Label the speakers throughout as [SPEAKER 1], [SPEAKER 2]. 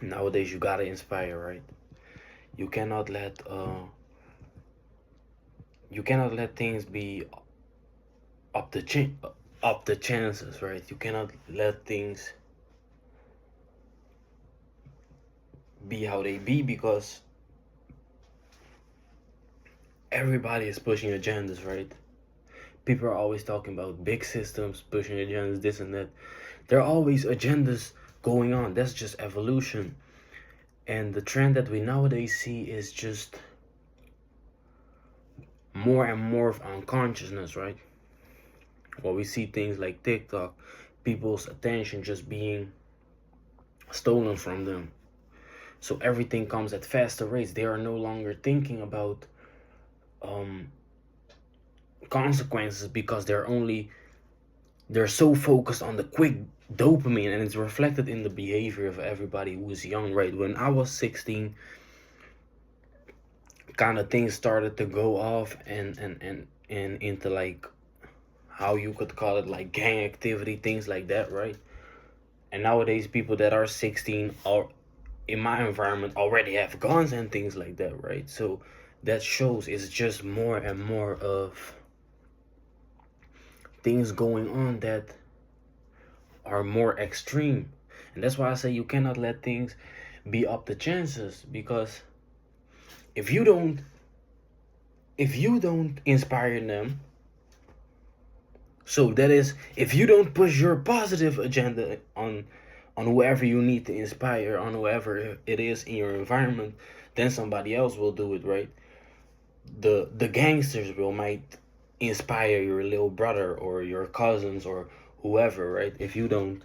[SPEAKER 1] Nowadays you gotta inspire, right? You cannot let things be up the up the chances, right? You cannot let things be how they be, because everybody is pushing agendas, right? People are always talking about big systems pushing agendas, this and that. There are always agendas going on. That's just evolution. And the trend that we nowadays see is just more and more of unconsciousness, right? Well, we see things like TikTok, people's attention just being stolen from them. So everything comes at faster rates. They are no longer thinking about um, consequences, because they're so focused on the quick dopamine, and it's reflected in the behavior of everybody who is young, right? When I was 16, kind of things started to go off, and into like, how you could call it, like gang activity, things like that, right? And nowadays people that are 16 are in my environment already have guns and things like that, right? So that shows it's just more and more of things going on that are more extreme. And that's why I say you cannot let things be up to chances, because if you don't inspire them, so that is, if you don't push your positive agenda on whoever you need to inspire, on whoever it is in your environment, then somebody else will do it, right? The gangsters will might inspire your little brother or your cousins or whoever, right? If you don't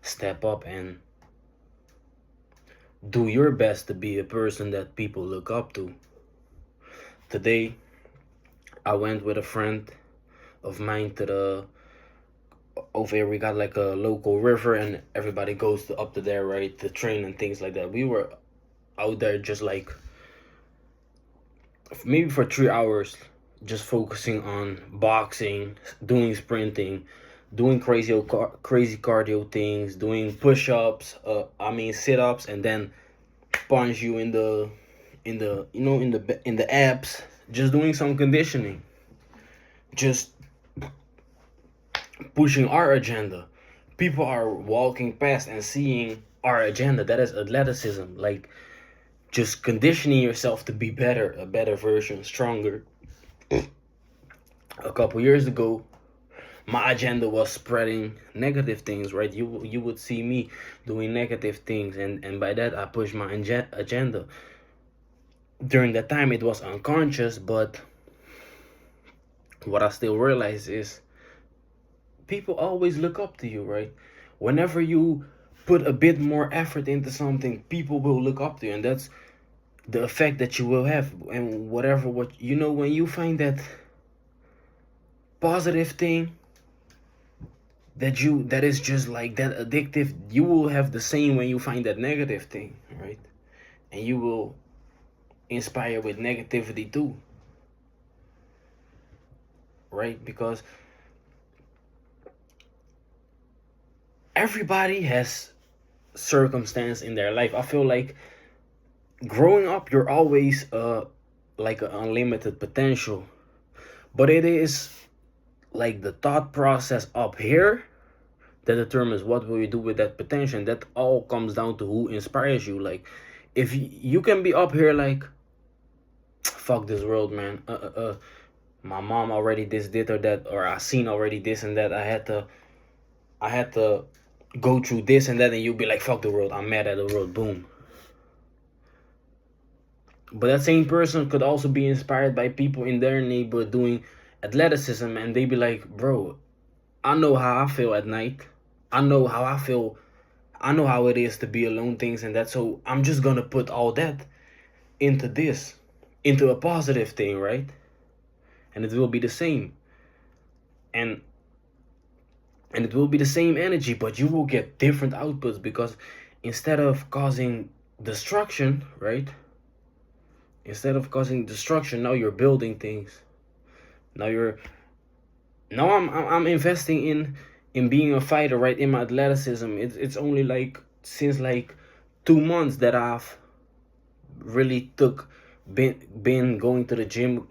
[SPEAKER 1] step up and do your best to be a person that people look up to. Today I went with a friend of mine to the, over here we got like a local river, and everybody goes up to there, right, to train and things like that. We were out there just like maybe for 3 hours, just focusing on boxing, doing sprinting, doing crazy cardio things, doing push-ups, I mean sit-ups, and then punch you in the in the abs, just doing some conditioning, just pushing our agenda. People are walking past and seeing our agenda. That is athleticism, like just conditioning yourself to be better, a better version, stronger. A couple years ago, my agenda was spreading negative things, right? You would see me doing negative things, and by that I pushed my agenda. During that time it was unconscious, but what I still realize is people always look up to you, right? Whenever you put a bit more effort into something, people will look up to you, and that's the effect that you will have. And whatever, what you know, when you find that positive thing that is just like that addictive, you will have the same when you find that negative thing, right? And you will inspire with negativity too, right? Because everybody has circumstance in their life. I feel like growing up you're always like an unlimited potential, but it is like the thought process up here that determines what will you do with that potential. And that all comes down to who inspires you. Like if you can be up here like, fuck this world, man, my mom already this did or that, or I seen already this and that, I had to go through this and that, and you'll be like, fuck the world, I'm mad at the world, boom. But that same person could also be inspired by people in their neighborhood doing athleticism, and they be like, bro, I know how I feel at night. I know how I feel. I know how it is to be alone, things and that. So I'm just gonna put all that into this, into a positive thing, right? And it will be the same. And it will be the same energy, but you will get different outputs, because instead of causing destruction, right? Instead of causing destruction, now you're building things. Now you're now I'm investing in being a fighter, right? In my athleticism. It's only like since like 2 months that I've really been going to the gym,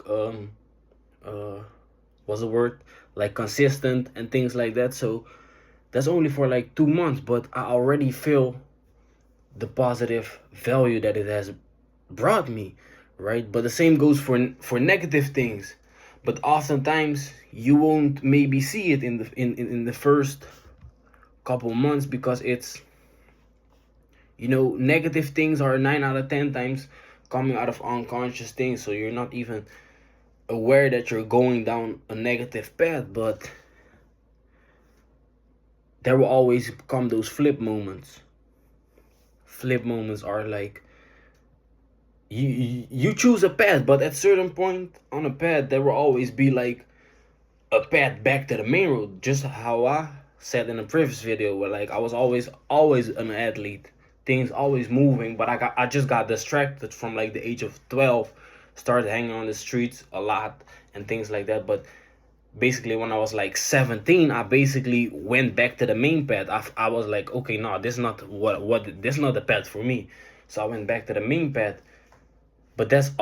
[SPEAKER 1] uh what's the word, like consistent and things like that. So that's only for like 2 months, but I already feel the positive value that it has brought me, right? But the same goes for negative things. But oftentimes you won't maybe see it in the first couple months, because it's, negative things are 9 out of 10 times coming out of unconscious things, so you're not even aware that you're going down a negative path. But there will always come those flip moments. Flip moments are like, you choose a path, but at certain point on a path there will always be like a path back to the main road. Just how I said in a previous video, where like I was always an athlete, things always moving, but I just got distracted from like the age of 12, started hanging on the streets a lot and things like that. But basically when I was like 17, I basically went back to the main path. I was like, okay, no, this is not this is not the path for me. So I went back to the main path. But that's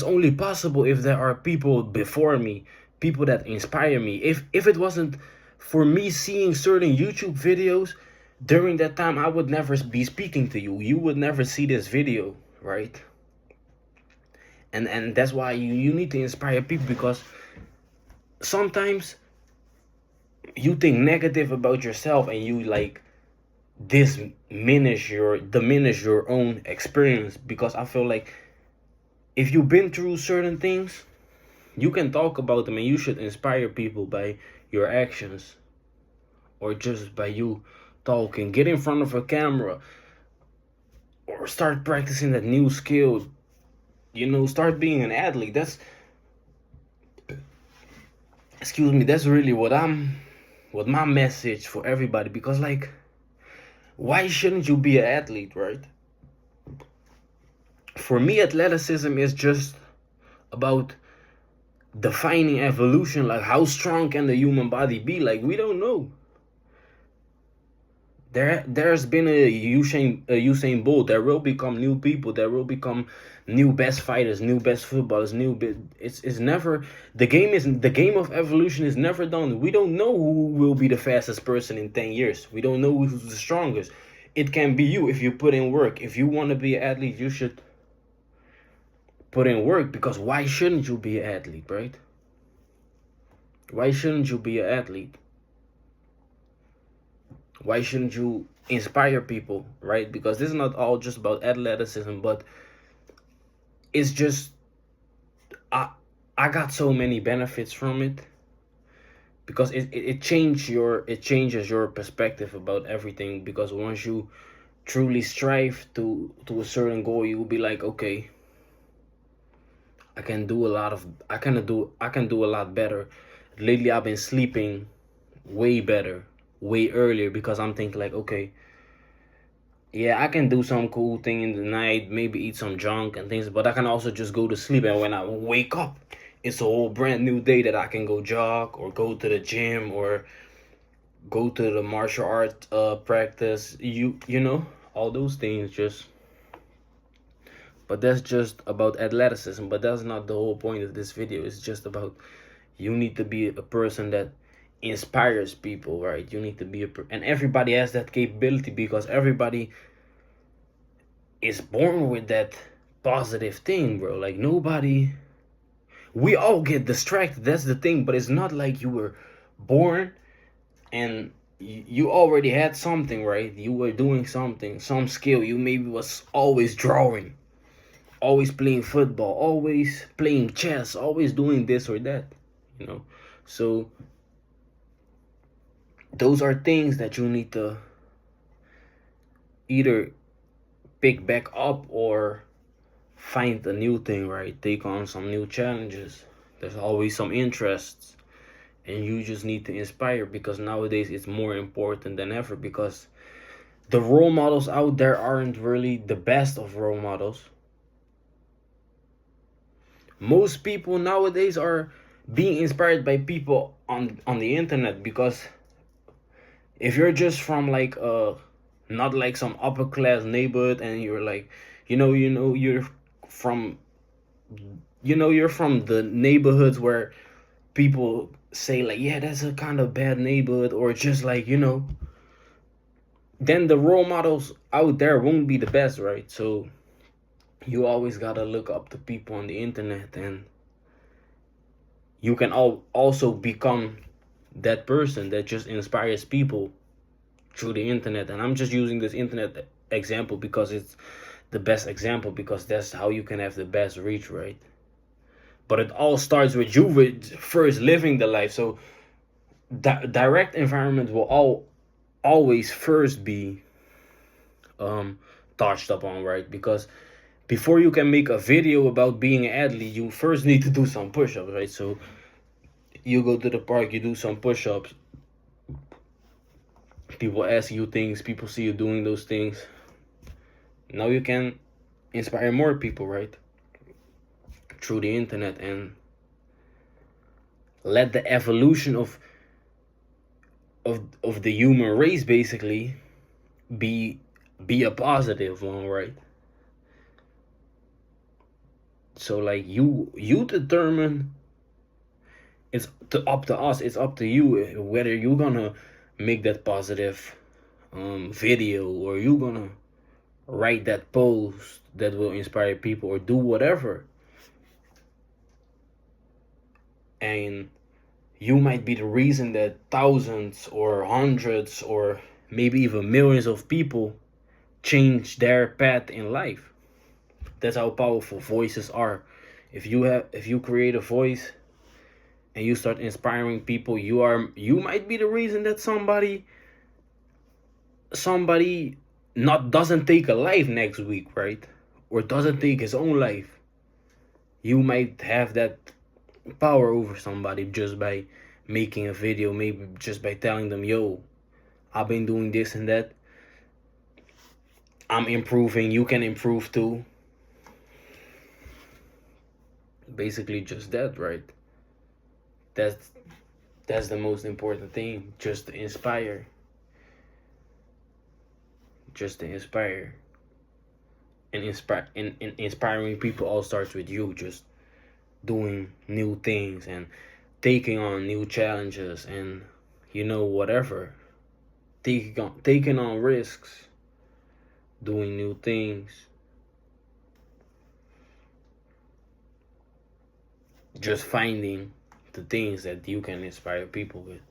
[SPEAKER 1] only possible if there are people before me, people that inspire me. If it wasn't for me seeing certain YouTube videos during that time, I would never be speaking to you. You would never see this video, right? And that's why you need to inspire people, because sometimes you think negative about yourself and you like diminish your own experience. Because I feel like if you've been through certain things, you can talk about them, and you should inspire people by your actions, or just by you talking. Get in front of a camera, or start practicing that new skill. Start being an athlete. That's really what my message for everybody. Because like, why shouldn't you be an athlete, right? For me, athleticism is just about defining evolution. Like, how strong can the human body be? Like, we don't know. There's been a Usain Bolt. There will become new people. There will become new best fighters, new best footballers, it's never, the game of evolution is never done. We don't know who will be the fastest person in 10 years. We don't know who's the strongest. It can be you if you put in work. If you want to be an athlete, you should put in work. Because why shouldn't you be an athlete, right? Why shouldn't you be an athlete? Why shouldn't you inspire people, right? Because this is not all just about athleticism, but it's just, I got so many benefits from it, because it changes your perspective about everything. Because once you truly strive to a certain goal, you will be like, okay, I can do a lot better. Lately I've been sleeping way better, way earlier, because I'm thinking like, okay, yeah, I can do some cool thing in the night, maybe eat some junk and things, but I can also just go to sleep, and when I wake up, it's a whole brand new day that I can go jog, or go to the gym, or go to the martial art practice. All those things. But that's just about athleticism. But that's not the whole point of this video. It's just about, you need to be a person that inspires people, right? You need to be and everybody has that capability, because everybody is born with that positive thing, bro. Like, we all get distracted, that's the thing. But it's not like you were born and you already had something, right? You were doing something, some skill. You maybe was always drawing, always playing football, always playing chess, always doing this or that, so those are things that you need to either pick back up, or find a new thing, right? Take on some new challenges. There's always some interests, and you just need to inspire, because nowadays it's more important than ever. Because the role models out there aren't really the best of role models. Most people nowadays are being inspired by people on the internet. Because if you're just from like a not like some upper class neighborhood, and you're like, you're from, you're from the neighborhoods where people say like, yeah, that's a kind of bad neighborhood, or just like, then the role models out there won't be the best, right? So you always gotta look up to people on the internet, and you can also become that person that just inspires people through the internet. And I'm just using this internet example because it's the best example, because that's how you can have the best reach, right? But it all starts with you with first living the life. So direct environment will always first be touched upon, right? Because before you can make a video about being an athlete, you first need to do some push-ups, right? So you go to the park, you do some push-ups, people ask you things, people see you doing those things. Now you can inspire more people, right? Through the internet, and let the evolution of the human race basically be a positive one, right? So like you determine, up to us, it's up to you whether you're gonna make that positive video, or you're gonna write that post that will inspire people, or do whatever. And you might be the reason that thousands or hundreds or maybe even millions of people change their path in life. That's how powerful voices are. If you create a voice and you start inspiring people, you might be the reason that somebody not doesn't take a life next week, right? Or doesn't take his own life. You might have that power over somebody just by making a video, maybe just by telling them, yo, I've been doing this and that, I'm improving, you can improve too. Basically just that, right? That's the most important thing, just to inspire. Just to inspire. And inspiring people all starts with you just doing new things and taking on new challenges, and whatever, taking on risks, doing new things, just finding the things that you can inspire people with.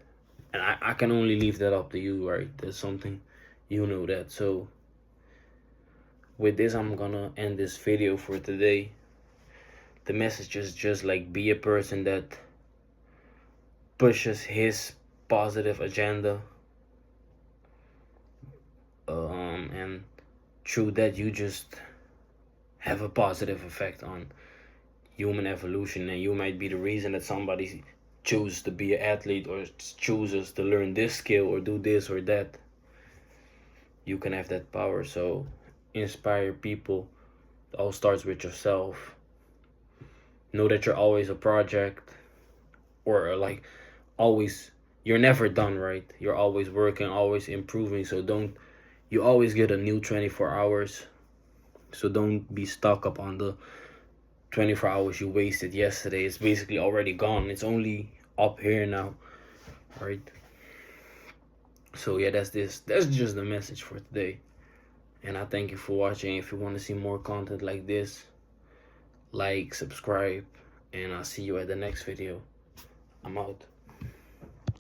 [SPEAKER 1] And I can only leave that up to you, right? There's something, that. So with this, I'm gonna end this video for today. The message is just like, be a person that pushes his positive agenda, and through that you just have a positive effect on human evolution. And you might be the reason that somebody chooses to be an athlete, or chooses to learn this skill, or do this or that. You can have that power. So inspire people. It all starts with yourself. Know that you're always a project, or like always, you're never done, right? You're always working, always improving. So you always get a new 24 hours. So don't be stuck up on the 24 hours you wasted yesterday. It's basically already gone. It's only up here now, right? So yeah, that's just the message for today. And I thank you for watching. If you want to see more content like this, like, subscribe, and I'll see you at the next video. I'm out.